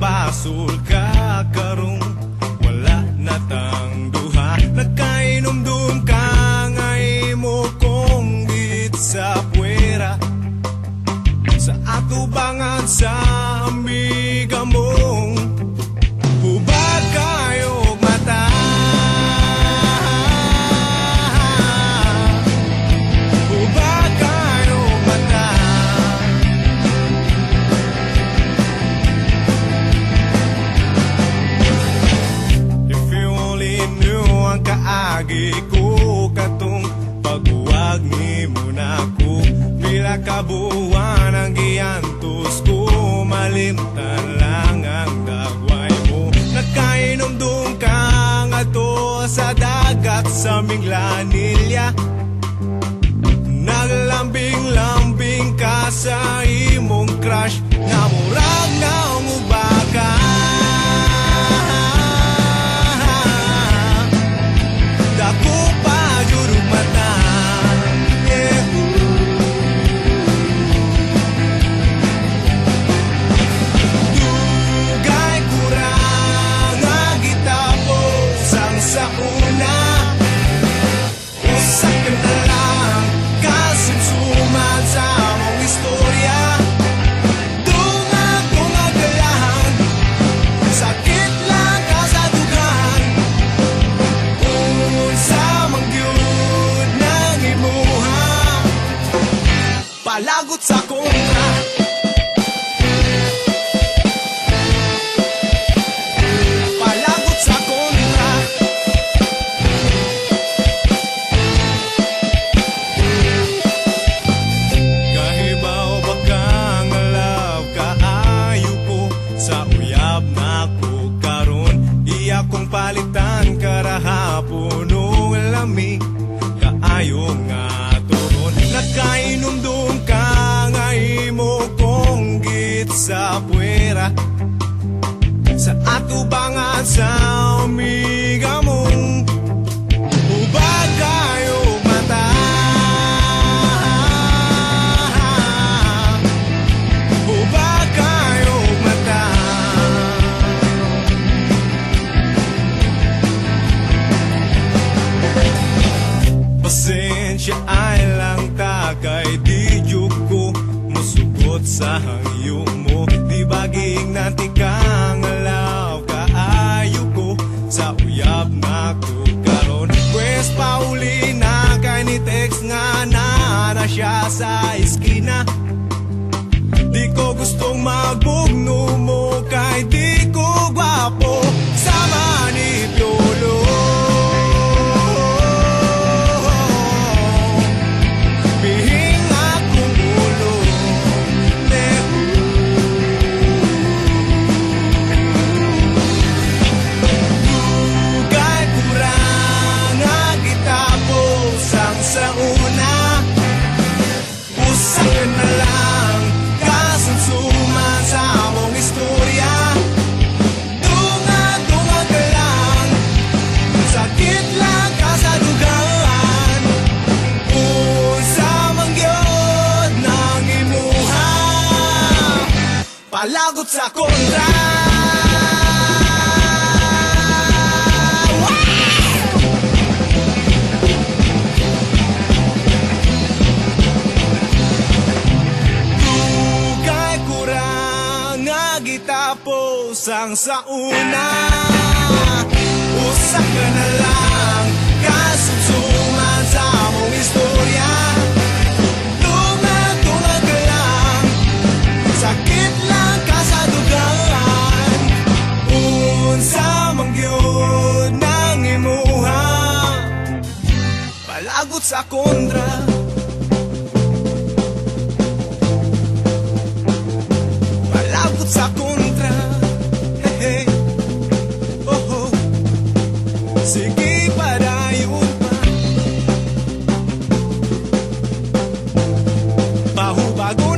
Basul ka karong wala na tang duha, nagkainom-dum ka ngay mo kong git sa puwera sa atubangan sa amiga mong hubad kayo mata. Hubad kayo mata. Kaagi ko katong paghuwag ni mo na ko, pila ka buwan ang giantos ko, malimtan lang ang dagway mo. Nagkainom-dum ka nga to sa dagat sa Minglanilya, naglambing-lambing ka sa imong crush, namurag na umubaka. Ako pa jurug mata, yeah. Dugay kurang nga gitapos ang sa una, usa ka na lang kasumsuman sa mong istorya. Dungag-dungag ka lang, sakit lang ka sa dugan, palagot sa kontra. Palagot sa kontra. Kahibaw ba kang alaw kaayo ko, sa uyab na ko karon, iya kong palitan karahapon o lami kaayo nga turon. Nagkainom-dum ka ngay mo kong git sa puwera sa atubangan sa amiga mong hubad kayo mata. Hubad kayo mata. Pasensya ay lang kay di jug ko musugot sa hangyo mo, di baging nanti kang alaw kaayo ko, sa uyab na ko karon. Pwes pauli na kay ni text nga na siya sa iskina, di ko gustong magbugno mo kay di ko gwapo sa manipyolo. Sa una, usa ka na lang kasumsuman sa among istorya. Dunga-dunga ka lang, sakit lang ka sa dugan, unsa man gyud nang imuha, palagot sa kontra. Gitapos ang sa una, usa ka na lang kasumsuman sa among istorya. Dunga-dunga ka lang, sakit lang ka sa dugan, unsa man gyud nang imuha, palagot sa kontra. sa kontra. Hey, hey. Oh, oh. Sige, padayon pa. Bago